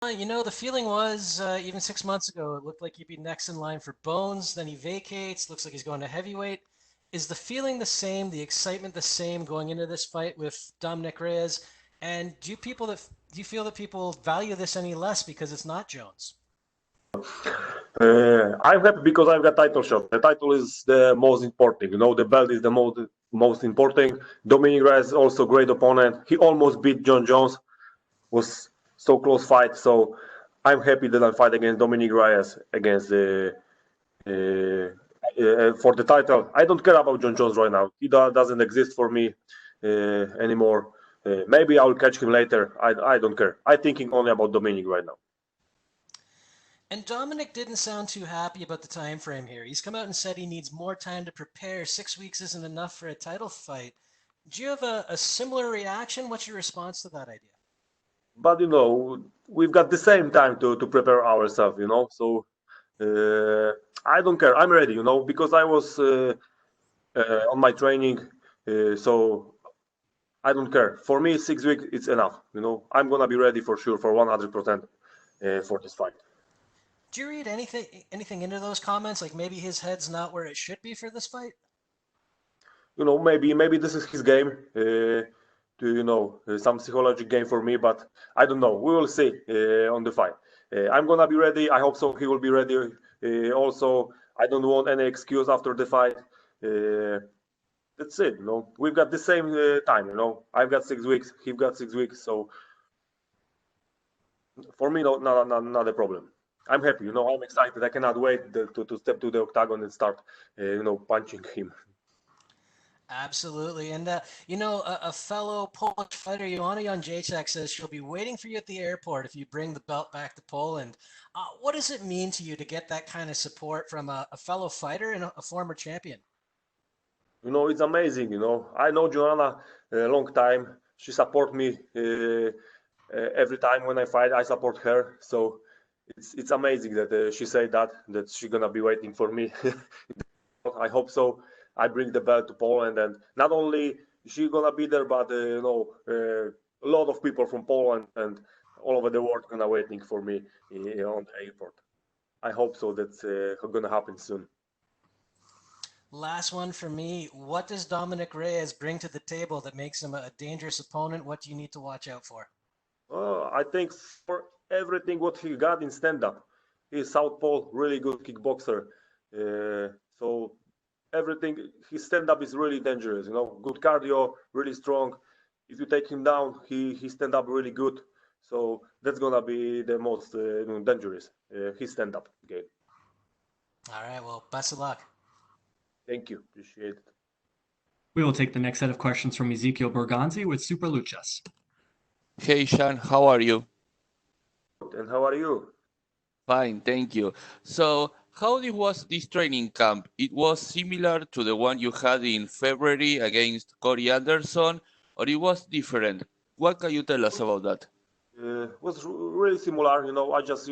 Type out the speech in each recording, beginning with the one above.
The feeling was even 6 months ago, it looked like he'd be next in line for Bones. Then he vacates. Looks like he's going to heavyweight. Is the feeling the same? The excitement the same going into this fight with Dominic Reyes? And do you feel that people value this any less because it's not Jones? I'm happy because I've got title shot. The title is the most important. The belt is the most important. Dominic Reyes is also great opponent. He almost beat John Jones. Was so close fight. So I'm happy that I fight against Dominic Reyes against for the title. I don't care about John Jones right now. He doesn't exist for me anymore. Maybe I'll catch him later. I don't care. I'm thinking only about Dominic right now. And Dominic didn't sound too happy about the time frame here. He's come out and said he needs more time to prepare. 6 weeks isn't enough for a title fight. Do you have a similar reaction? What's your response to that idea? But we've got the same time to prepare ourselves. So uh, I don't care. I'm ready. Because I was on my training. So I don't care. For me, 6 weeks it's enough. I'm gonna be ready for sure for 100% for this fight. Do you read anything into those comments? Like maybe his head's not where it should be for this fight? Maybe this is his game. To some psychological game for me, but I don't know. We will see on the fight. I'm gonna be ready. I hope so. He will be ready. Also, I don't want any excuse after the fight. Uh, that's it. We've got the same time. I've got 6 weeks. He's got 6 weeks. So for me, no, not a problem. I'm happy. I'm excited. I cannot wait to step to the octagon and start, punching him. Absolutely. And, a fellow Polish fighter, Joanna Jędrzejczyk, says she'll be waiting for you at the airport if you bring the belt back to Poland. What does it mean to you to get that kind of support from a fellow fighter and a former champion? It's amazing. I know Joanna a long time. She support me every time when I fight. I support her. So it's amazing that she said that she's gonna be waiting for me. I hope so. I bring the belt to Poland, and not only she gonna be there, but a lot of people from Poland and all over the world gonna waiting for me on the airport. I hope so. That's gonna happen soon. Last one for me. What does Dominic Reyes bring to the table that makes him a dangerous opponent? What do you need to watch out for? I think for everything what he got in stand-up, he's southpaw, really good kickboxer. So everything his stand-up is really dangerous. Good cardio, really strong. If you take him down, he stand up really good. So that's gonna be the most dangerous. His stand-up game. All right, well, best of luck. Thank you, appreciate it. We will take the next set of questions from Ezekiel Berganzi with Super Luchas. Hey Sean, how are you? And how are you? Fine, thank you. So, how was this training camp? It was similar to the one you had in February against Corey Anderson, or it was different? What can you tell us about that? Was really similar. I just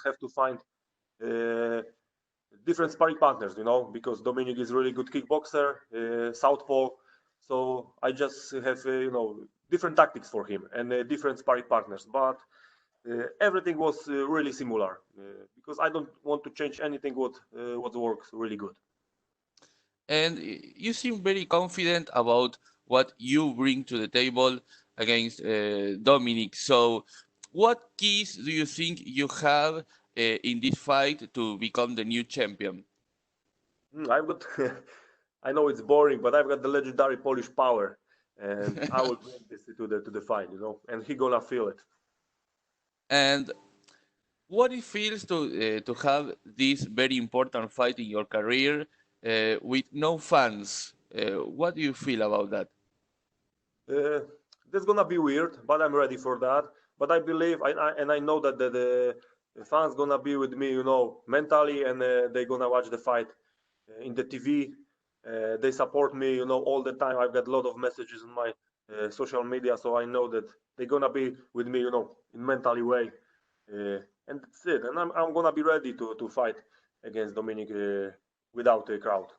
have to find uh, different sparring partners. Because Dominic is really good kickboxer, southpaw. So I just have different tactics for him and different sparring partners. But everything was really similar because I don't want to change anything what works really good. And you seem very confident about what you bring to the table against Dominic. So, what keys do you think you have in this fight to become the new champion? I've got. I know it's boring, but I've got the legendary Polish power, and I will bring this to the fight. And he gonna feel it. And what it feels to have this very important fight in your career with no fans. What do you feel about that? Uh, that's gonna be weird, but I'm ready for that. But I believe, and I know that the fans gonna be with me, mentally, and they gonna watch the fight in the TV. They support me, all the time. I've got a lot of messages on my social media, so I know that they're gonna be with me, in mentally way. And that's it. And I'm gonna be ready to fight against Dominic without a crowd.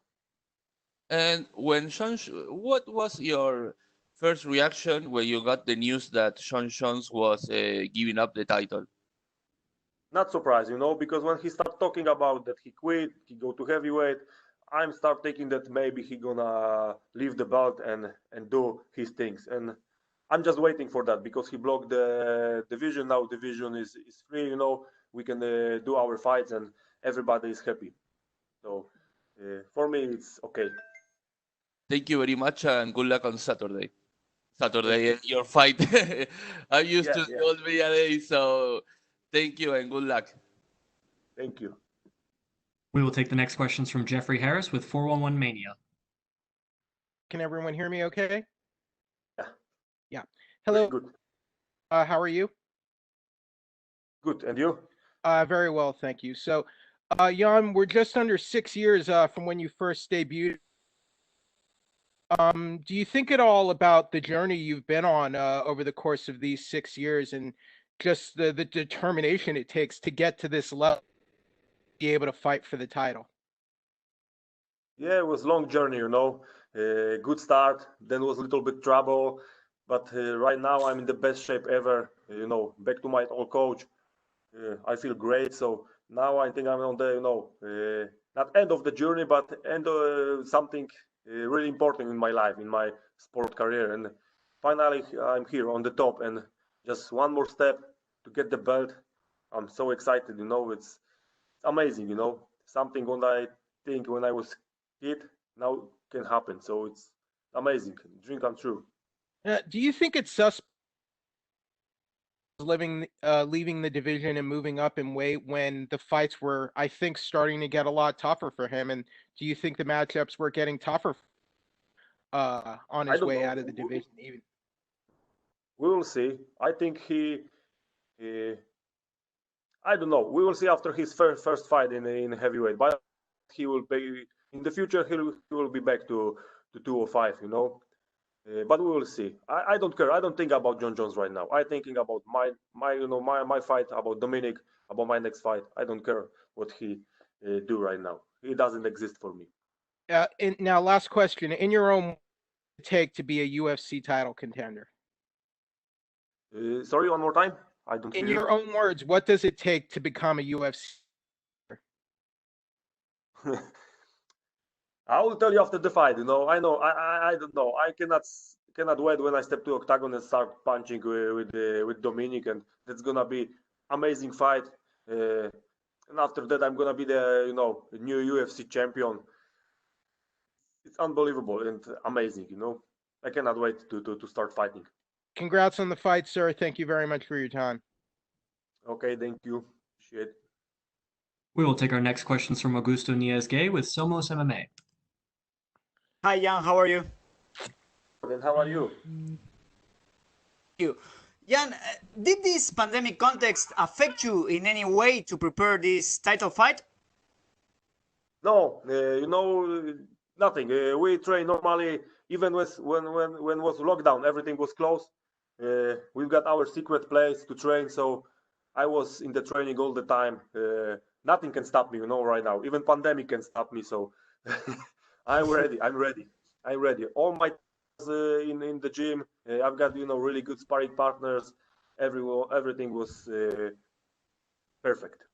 And what was your first reaction when you got the news that Sean Jones was giving up the title? not surprised, because when he start talking about that he quit, he go to heavyweight, I'm start thinking that maybe he gonna leave the belt and do his things. And I'm just waiting for that because he blocked the division. Now division is free, we can do our fights and everybody is happy. So for me, it's okay. Thank you very much and good luck on Saturday. Thank Saturday, your fight. I'm used Yeah, to the yeah. old media day, so thank you and good luck. Thank you. We will take the next questions from Jeffrey Harris with 411 Mania. Can everyone hear me okay? Yeah. Yeah. Very Hello. good. How are you? Good. And you? Very well, thank you. So, Jan, we're just under 6 years from when you first debuted. Do you think at all about the journey you've been on over the course of these 6 years and just the determination it takes to get to this level, be able to fight for the title? Yeah, it was long journey, good start, then was a little bit trouble, but right now I'm in the best shape ever, back to my old coach. I feel great. So now I think I'm on the, not end of the journey, but end of something really important in my life, in my sport career. And finally, I'm here on the top and just one more step to get the belt. I'm so excited, it's amazing, something when I think when I was kid now can happen. So it's amazing, dream come true. Do you think it's suspect leaving the division and moving up in weight when the fights were, I think, starting to get a lot tougher for him? And do you think the matchups were getting tougher on I his don't way know. out of the division even? We will see. I think he I don't know. We will see after his first fight in heavyweight. But he will be in the future. He will be back to 205. But we will see. I don't care. I don't think about John Jones right now. I'm thinking about my fight, about Dominic, about my next fight. I don't care what he do right now. He doesn't exist for me. And now, last question. In your own take to be a UFC title contender? Sorry, one more time. I don't In hear your own words, what does it take to become a UFC? I will tell you after the fight. I know. I don't know. I cannot wait when I step to octagon and start punching with Dominic, and that's gonna be amazing fight. And after that, I'm gonna be the new UFC champion. It's unbelievable and amazing. I cannot wait to start fighting. Congrats on the fight, sir. Thank you very much for your time. Okay, thank you. Appreciate. We will take our next questions from Augusto Niez-Gay with Somos MMA. Hi, Jan. How are you? Then how are you? You, Jan. Did this pandemic context affect you in any way to prepare this title fight? No, nothing. We train normally, even when was lockdown, everything was closed. We've got our secret place to train, so I was in the training all the time. Nothing can stop me, right now. Even pandemic can stop me. So I'm ready. I'm ready. I'm ready. All my in the gym. I've got really good sparring partners. Everything was perfect.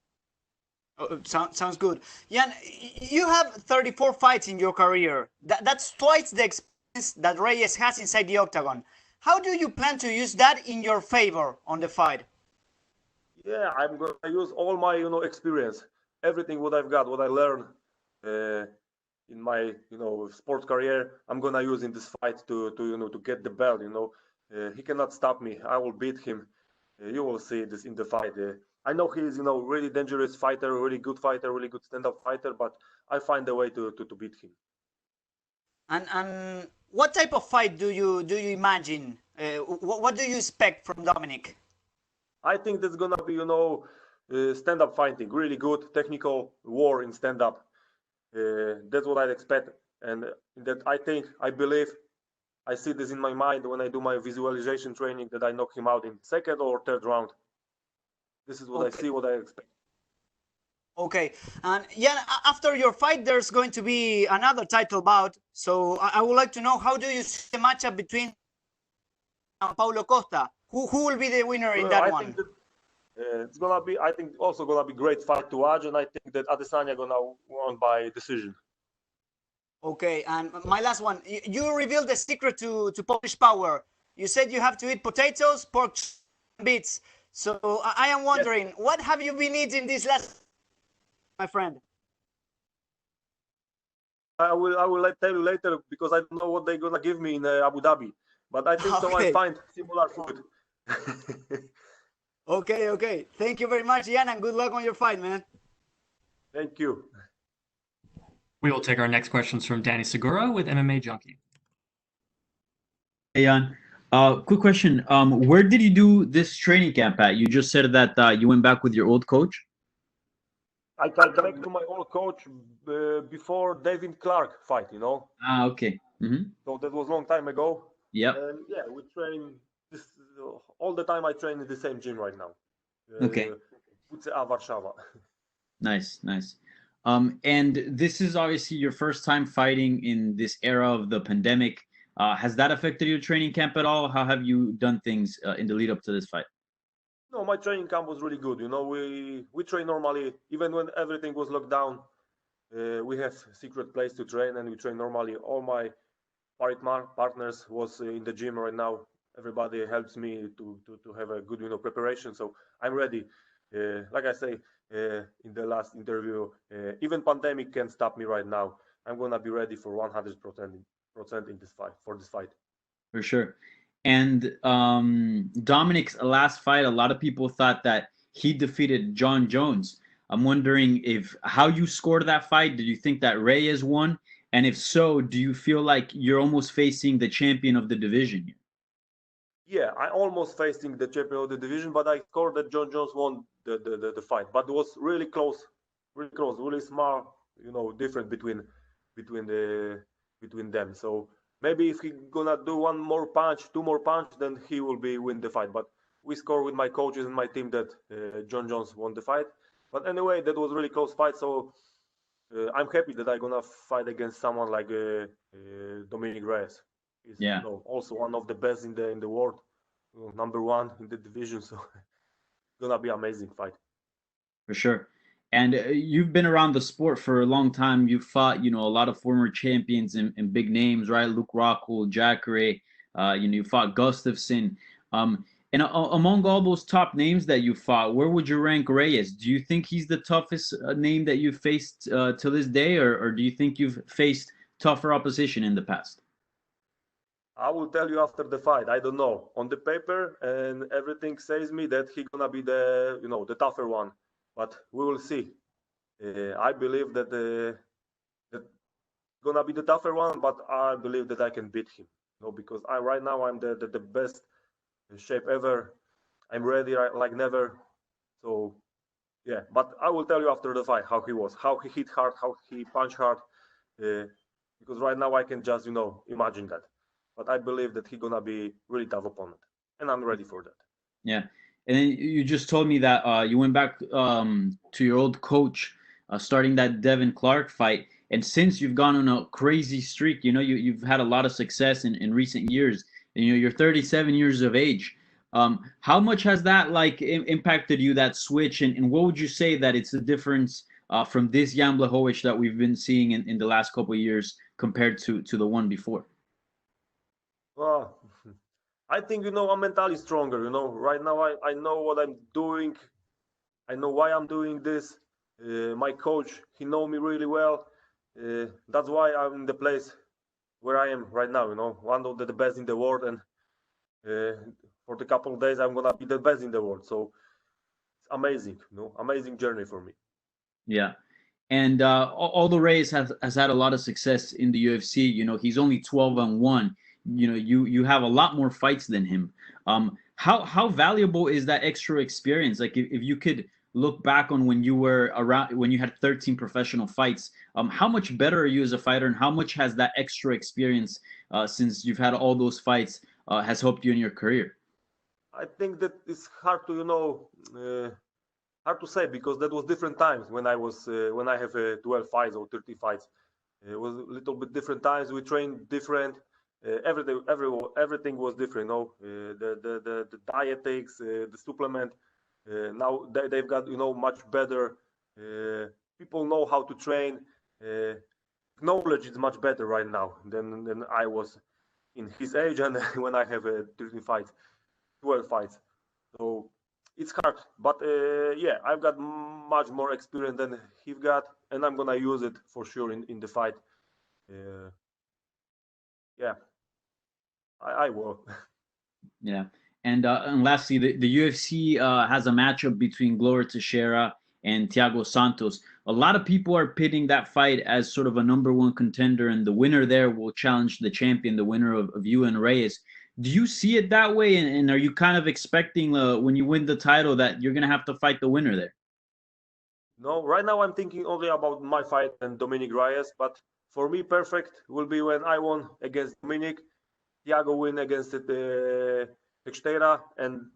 Oh, sounds good. Jan, you have 34 fights in your career. That's twice the experience that Reyes has inside the octagon. How do you plan to use that in your favor on the fight? Yeah, I'm gonna use all my experience, everything what I've got, what I learned in my sports career. I'm gonna use in this fight to get the belt. He cannot stop me. I will beat him. You will see this in the fight. I know he is really dangerous fighter, really good fighter, really good stand-up fighter, but I find a way to beat him. And what type of fight do you imagine? What do you expect from Dominic? I think that's gonna be stand-up fighting, really good technical war in stand-up. That's what I expect, and that I believe, I see this in my mind when I do my visualization training that I knock him out in second or third round. This is what I see, what I expect. Okay, and yeah, after your fight, there's going to be another title bout. So I would like to know, how do you see the matchup between Paulo Costa? Who will be the winner in that one? It's gonna be, I think, also gonna be great fight to watch, and I think that Adesanya gonna win by decision. Okay, and my last one. You revealed the secret to Polish power. You said you have to eat potatoes, pork, beets. So I am wondering, what have you been eating this last, my friend? I will tell you later because I don't know what they're gonna give me in Abu Dhabi, but I think so. I Okay. find similar food. Okay, okay. Thank you very much, Ian, and good luck on your fight, man. Thank you. We will take our next questions from Danny Segura with MMA Junkie. Hey, Jan. Quick question. Where did you do this training camp at? You just said that you went back with your old coach. I came back to my old coach before David Clark fight, you know. Ah, okay. So that was a long time ago. Yep. And yeah, we train this all the time. I train in the same gym right now. Okay. WCA Warszawa. Nice, nice. And this is obviously your first time fighting in this era of the pandemic. Has that affected your training camp at all? How have you done things in the lead up to this fight? No, my training camp was really good. You know, we train normally, even when everything was locked down. We have secret place to train, and we train normally. All my partners was in the gym right now. Everybody helps me to have a good, you know, preparation. So I'm ready. Like I say in the last interview, even pandemic can't stop me right now. I'm gonna be ready for 100% in this fight, for this fight. For sure. And Dominic's last fight, a lot of people thought that he defeated John Jones. I'm wondering how you scored that fight. Did you think that Reyes won? And if so, do you feel like you're almost facing the champion of the division? Yeah, I almost facing the champion of the division, but I scored that John Jones won the fight. But it was really close, really small, you know, difference between them. So maybe if he gonna do one more punch, two more punch, then he will win the fight. But we score with my coaches and my team that John Jones won the fight. But anyway, that was really close fight. So I'm happy that I'm gonna fight against someone like Dominic Reyes. He's, Yeah. you know, also one of the best in the world, you know, number one in the division. So it's gonna be amazing fight. For sure. And you've been around the sport for a long time. You've fought, you know, a lot of former champions and big names, right? Luke Rockhold, Jacare, you fought Gustafsson. And among all those top names that you fought, where would you rank Reyes? Do you think he's the toughest name that you've faced to this day, or do you think you've faced tougher opposition in the past? I will tell you after the fight. I don't know. On the paper and everything says me that he gonna be the, you know, the tougher one, but we will see. I believe that that gonna be the tougher one, but I believe that I can beat him. You know, because right now I'm the best shape ever. I'm ready like never. So yeah, but I will tell you after the fight how he was, how he hit hard, how he punched hard. Because right now I can just, you know, imagine that. But I believe that he's gonna be really tough opponent, and I'm ready for that. Yeah, and then you just told me that you went back to your old coach, starting that Devin Clark fight, and since you've gone on a crazy streak, you've had a lot of success in recent years. And, you're 37 years of age. How much has that impacted you, that switch, and what would you say that it's the difference from this Jan Błachowicz that we've been seeing in the last couple of years compared to the one before? Well, I think, you know, I'm mentally stronger. You know, right now I know what I'm doing. I know why I'm doing this. My coach, he know me really well. That's why I'm in the place where I am right now. You know, one of the best in the world, and for the couple of days I'm gonna be the best in the world. So it's amazing. You know, amazing journey for me. Yeah. And although Reyes has had a lot of success in the UFC, he's only 12-1. You have a lot more fights than him. How valuable is that extra experience? Like if you could look back on when you were around, when you had 13 professional fights, how much better are you as a fighter, and how much has that extra experience since you've had all those fights has helped you in your career? I think that it's hard to, you know, hard to say, because that was different times when I was when I have 12 fights or 30 fights. It was a little bit different times. We trained different. Everything was different. You know, the dietetics, the supplement. Now they've got much better. People know how to train. Knowledge is much better right now than I was in his age and when I have 13 fights, 12 fights. So it's hard, but yeah, I've got much more experience than he've got, and I'm gonna use it for sure in the fight. Yeah, I will. Yeah. And lastly, the UFC has a matchup between Glover Teixeira and Thiago Santos. A lot of people are pitting that fight as sort of a #1 contender, and the winner there will challenge the champion, the winner of you and Reyes. Do you see it that way? And are you kind of expecting when you win the title that you're going to have to fight the winner there? No, right now I'm thinking only about my fight and Dominic Reyes, but for me, perfect will be when I won against Dominic, Thiago win against Teixeira, and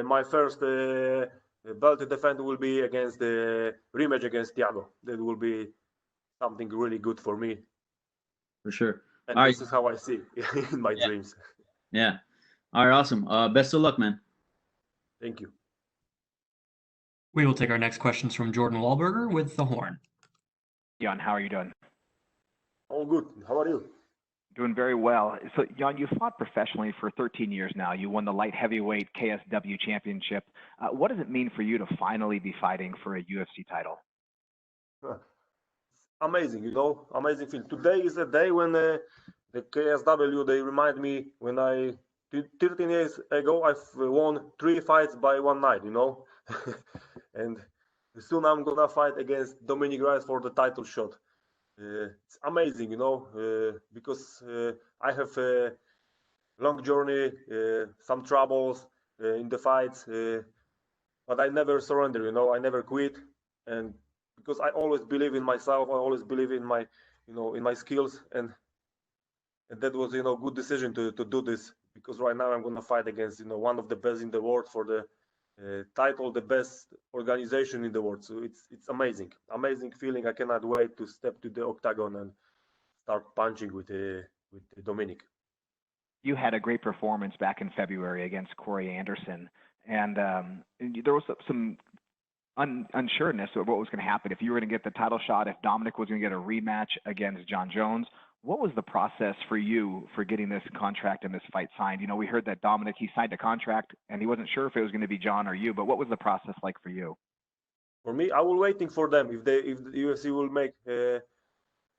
my first belt defense will be against the rematch against Thiago. That will be something really good for me. For sure. And All this right. is how I see in my dreams. Yeah. All right. Awesome. Best of luck, man. Thank you. We will take our next questions from Jordan Wahlberger with The Horn. Jan, how are you doing? All good. How are you? Doing very well. So, Jan, you fought professionally for 13 years now. You won the light heavyweight KSW championship. What does it mean for you to finally be fighting for a UFC title? Amazing, amazing feeling. Today is a day when the KSW, they remind me when 13 years ago, I've won 3 fights by one night, and soon I'm gonna fight against Dominic Reyes for the title shot. It's amazing, because I have a long journey, some troubles in the fights, but I never surrender, I never quit, and because I always believe in myself, I always believe in my, in my skills, and that was, good decision to do this, because right now I'm gonna fight against, one of the best in the world for the title, the best organization in the world. So it's amazing feeling. I cannot wait to step to the octagon and start punching with Dominic. You had a great performance back in February against Corey Anderson, and there was some unsureness of what was going to happen, if you were going to get the title shot, if Dominic was going to get a rematch against John Jones. What was the process for you for getting this contract and this fight signed? We heard that Dominic, he signed a contract and he wasn't sure if it was going to be John or you, but what was the process like for you? For me, I will waiting for them if the UFC will make a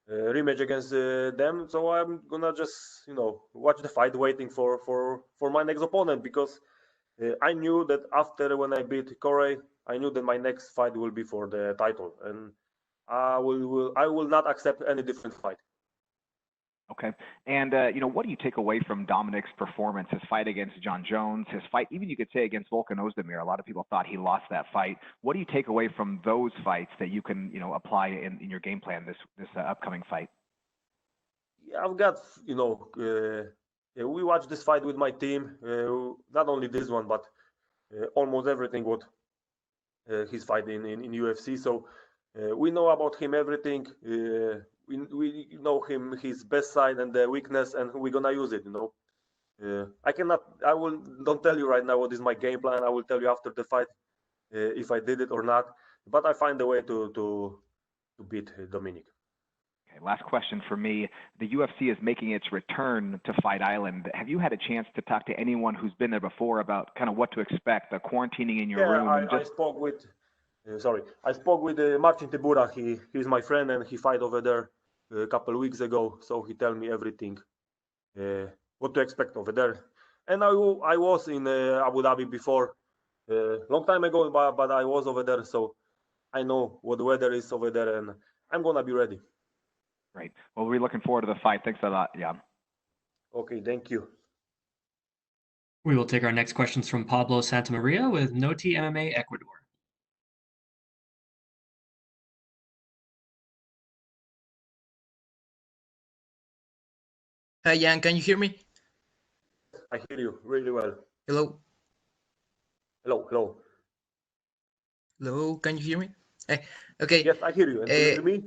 rematch against them. So I'm gonna just watch the fight, waiting for my next opponent, because I knew that after when I beat Corey, I knew that my next fight will be for the title, and I will not accept any different fight. Okay. And, what do you take away from Dominic's performance, his fight against John Jones, his fight, even you could say against Volkan Ozdemir? A lot of people thought he lost that fight. What do you take away from those fights that you can, apply in your game plan this upcoming fight? Yeah, I've got, we watched this fight with my team, not only this one, but almost everything what he's fighting in UFC. So we know about him everything. We know him, his best side and the weakness, and we're gonna use it. Don't tell you right now what is my game plan. I will tell you after the fight if I did it or not. But I find a way to beat Dominic. Okay, last question for me. The UFC is making its return to Fight Island. Have you had a chance to talk to anyone who's been there before about kind of what to expect, the quarantining in your room? I spoke with. I spoke with Marcin Tybura. He's my friend, and he fight over there a couple of weeks ago. So he tell me everything, what to expect over there. And I was in Abu Dhabi before, long time ago, but I was over there, so I know what the weather is over there, and I'm gonna be ready. Great. Well, we're looking forward to the fight. Thanks a lot, Jan. Okay, thank you. We will take our next questions from Pablo Santamaria with Noti MMA Ecuador. Hi, Jan. Can you hear me? I hear you really well. Hello. Hello. Hello. Can you hear me? Okay. Yes, I hear you. And do you hear me?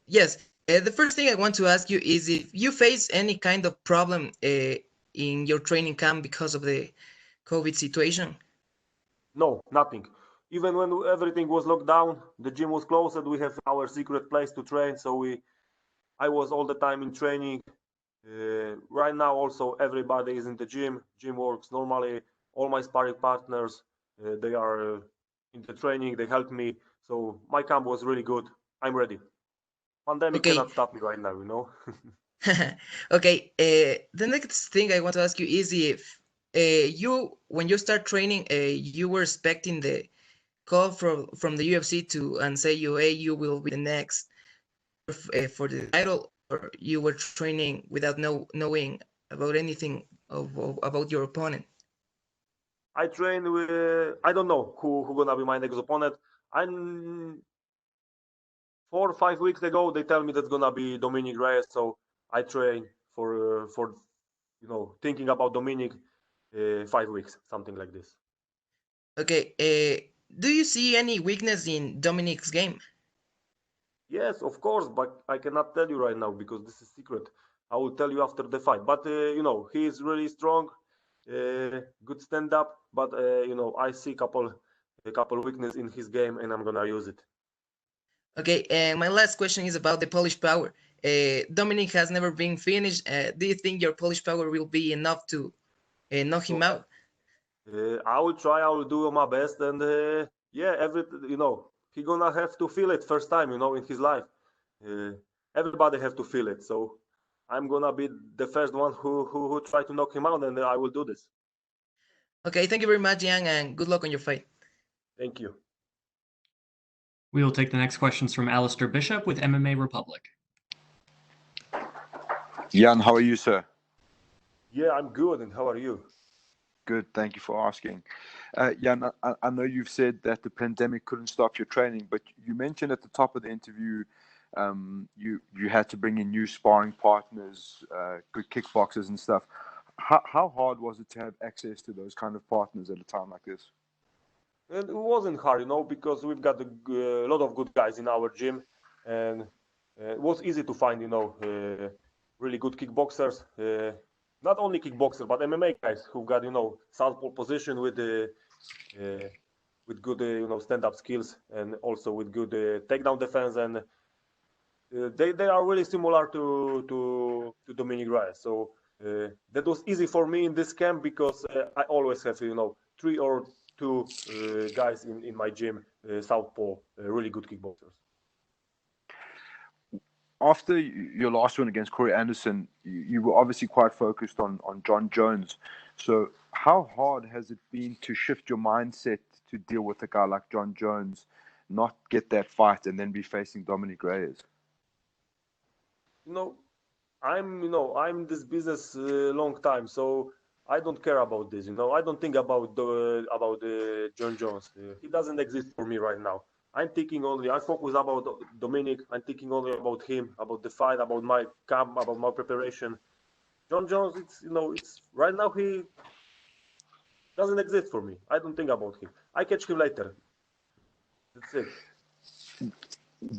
Yes. The first thing I want to ask you is if you face any kind of problem in your training camp because of the COVID situation. No, nothing. Even when everything was locked down, the gym was closed. We have our secret place to train, so I was all the time in training. Right now, also everybody is in the gym. Gym works normally. All my sparring partners, they are in the training. They help me. So my camp was really good. I'm ready. Pandemic Okay. cannot stop me right now, you know. Okay. The next thing I want to ask you is if when you start training, you were expecting the call from the UFC to and say you, hey, you will be the next for the title, or you were training without knowing about anything about your opponent. I train with. I don't know who gonna be my next opponent. I'm 4 or 5 weeks ago. They tell me that's gonna be Dominic Reyes. So I train for thinking about Dominic 5 weeks, something like this. Okay. Do you see any weakness in Dominic's game? Yes, of course, but I cannot tell you right now because this is secret. I will tell you after the fight. But he is really strong, good stand up. But I see a couple weakness in his game, and I'm gonna use it. Okay, and my last question is about the Polish power. Dominic has never been finished. Do you think your Polish power will be enough to knock him So out? I will try. I will do my best, and yeah, he gonna have to feel it first time, in his life. Uh, Everybody have to feel it. So I'm gonna be the first one who try to knock him out, and I will do this. Okay, thank you very much, Jan, and good luck on your fight. Thank you. We will take the next questions from Alistair Bishop with MMA Republic. Jan, how are you, sir? Yeah, I'm good. And how are you? Good, thank you for asking. Jan, I know you've said that the pandemic couldn't stop your training, but you mentioned at the top of the interview you had to bring in new sparring partners, good kickboxers and stuff. How hard was it to have access to those kind of partners at a time like this? And it wasn't hard, because we've got a lot of good guys in our gym, and it was easy to find, really good kickboxers. Not only kickboxers, but MMA guys who've got, southpaw position with good, stand-up skills, and also with good takedown defense, and they are really similar to Dominic Reyes. So that was easy for me in this camp because I always have, 3 or 2 guys in my gym, southpaw, really good kickboxers. After your last win against Corey Anderson, you were obviously quite focused on John Jones. So how hard has it been to shift your mindset to deal with a guy like John Jones, not get that fight, and then be facing Dominic Reyes? I'm this business long time, so I don't care about this. I don't think about John Jones. He doesn't exist for me right now. I focus about Dominic. I'm thinking only about him, about the fight, about my camp, about my preparation. John Jones, it's right now he doesn't exist for me. I don't think about him. I catch him later. That's it.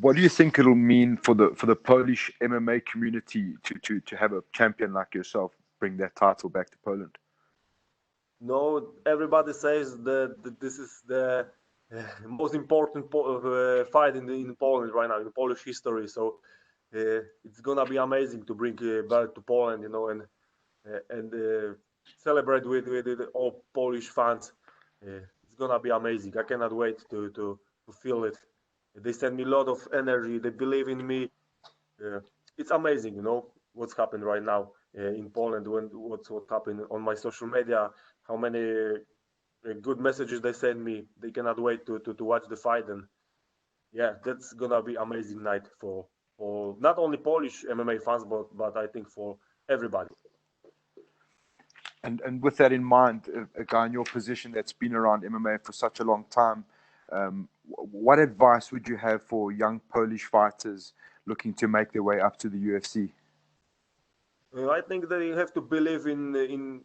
What do you think it'll mean for the Polish MMA community to have a champion like yourself bring that title back to Poland? No, everybody says that this is the most important fight in Poland right now in Polish history. So it's gonna be amazing to bring back to Poland, and celebrate with all Polish fans. It's gonna be amazing. I cannot wait to feel it. They send me a lot of energy. They believe in me. It's amazing, what's happened right now in Poland. What's happened on my social media. How many good messages they send me. They cannot wait to watch the fight, and yeah, that's gonna be amazing night for not only Polish MMA fans, but I think for everybody. And with that in mind, a guy in your position that's been around MMA for such a long time, what advice would you have for young Polish fighters looking to make their way up to the UFC? I think that you have to believe in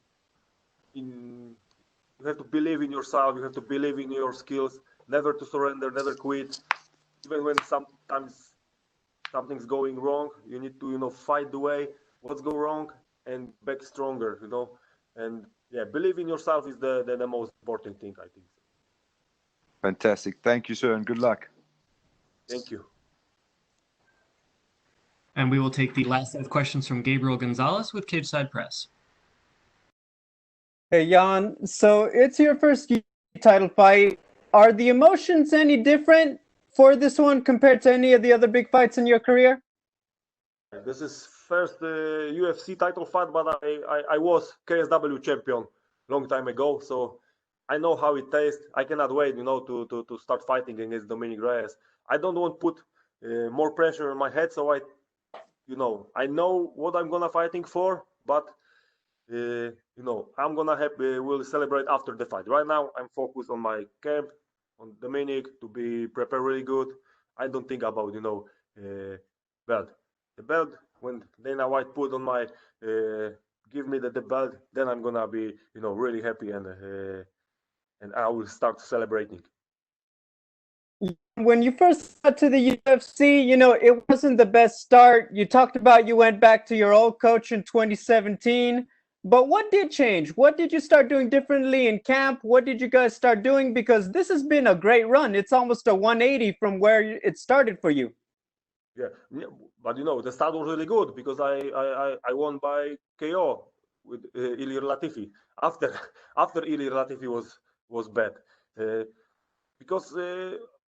you have to believe in yourself. You have to believe in your skills. Never to surrender. Never quit. Even when sometimes something's going wrong, you need to fight the way what's go wrong and back stronger. And yeah, believe in yourself is the most important thing, I think. Fantastic. Thank you, sir, and good luck. Thank you. And we will take the last set of questions from Gabriel Gonzalez with Cageside Press. Hey, Jan. So it's your first title fight. Are the emotions any different for this one compared to any of the other big fights in your career? This is first UFC title fight, but I was KSW champion long time ago, so I know how it tastes. I cannot wait, to start fighting against Dominic Reyes. I don't want to put more pressure on my head, so I know what I'm gonna fighting for, but I'm gonna we'll celebrate after the fight. Right now, I'm focused on my camp, on Dominic to be prepared really good. I don't think about belt. The belt when Dana White put on my give me the belt, then I'm gonna be really happy and I will start celebrating. When you first got to the UFC, it wasn't the best start. You talked about you went back to your old coach in 2017. But what did change? What did you start doing differently in camp? What did you guys start doing? Because this has been a great run. It's almost a 180 from where it started for you. Yeah, but the start was really good because I won by KO with Ilir Latifi. After Ilir Latifi was bad, because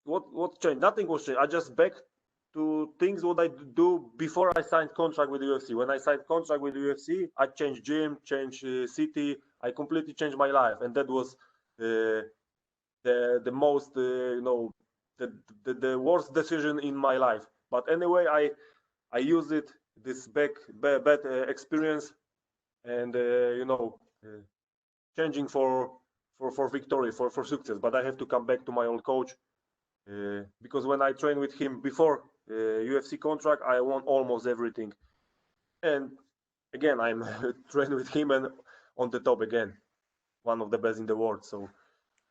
what changed? Nothing was changed. I just back to things what I do before I signed contract with the UFC. When I signed contract with the UFC, I changed gym, changed city. I completely changed my life, and that was the most the worst decision in my life. But anyway, I use it this bad experience, and changing for victory, for success. But I have to come back to my old coach because when I trained with him before UFC contract, I won almost everything. And again, I'm trained with him and on the top again, one of the best in the world. So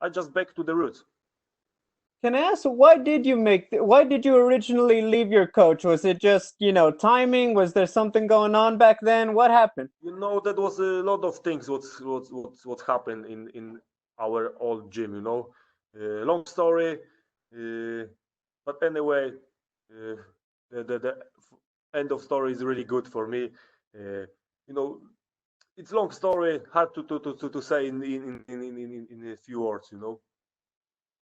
I just back to the roots. Can I ask, why did you originally leave your coach? Was it just, timing? Was there something going on back then? What happened? That was a lot of things what happened in our old gym, long story, but anyway, the end of story is really good for me. It's long story, hard to say in a few words,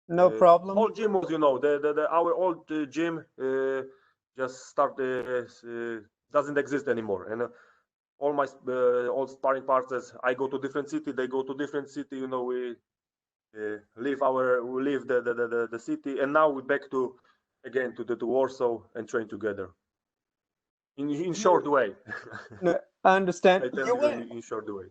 No problem. Old gym was, our old gym just started doesn't exist anymore, and all my old sparring partners, I go to different city, they go to different city. We leave the city, and now we're back to again to Warsaw and train together. In short way. No, I understand. I tell you in short way.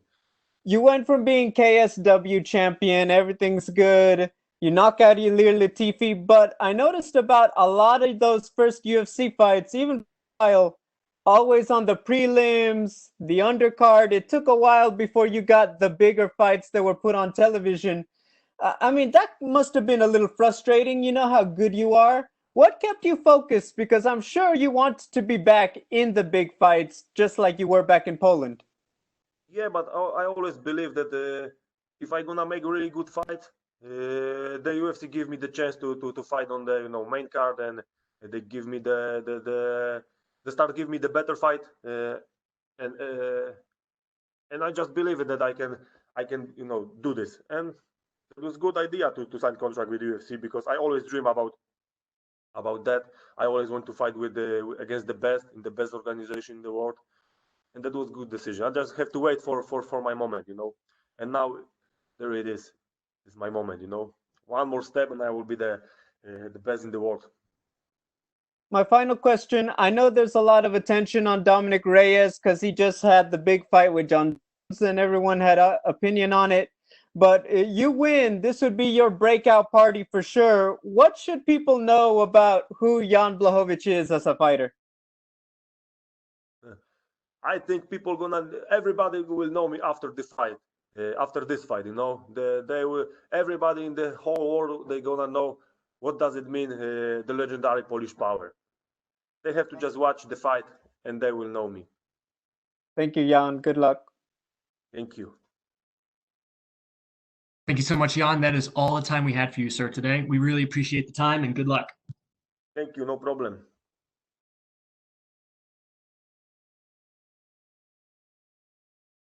You went from being KSW champion, everything's good. You knock out Ilir Latifi, but I noticed about a lot of those first UFC fights, even while always on the prelims, the undercard, it took a while before you got the bigger fights that were put on television. I mean, that must have been a little frustrating. You know how good you are. What kept you focused? Because I'm sure you want to be back in the big fights, just like you were back in Poland. Yeah, but I always believe that if I'm gonna make a really good fight, the UFC give me the chance to fight on the main card, and they give me the start give me the better fight, and I just believe that I can do this, and it was a good idea to sign contract with UFC because I always dream about that. I always want to fight against the best in the best organization in the world, and that was a good decision. I just have to wait for my moment, and now there it is. It's my moment, One more step, and I will be the best in the world. My final question, I know there's a lot of attention on Dominic Reyes because he just had the big fight with John Jones and everyone had an opinion on it. But you win, this would be your breakout party for sure. What should people know about who Jan Błachowicz is as a fighter? I think everybody will know me after this fight. They will. Everybody in the whole world, they're gonna know what does it mean, the legendary Polish power. They have to just watch the fight, and they will know me. Thank you, Jan. Good luck. Thank you. Thank you so much, Jan. That is all the time we had for you, sir, today. We really appreciate the time and good luck. Thank you, no problem.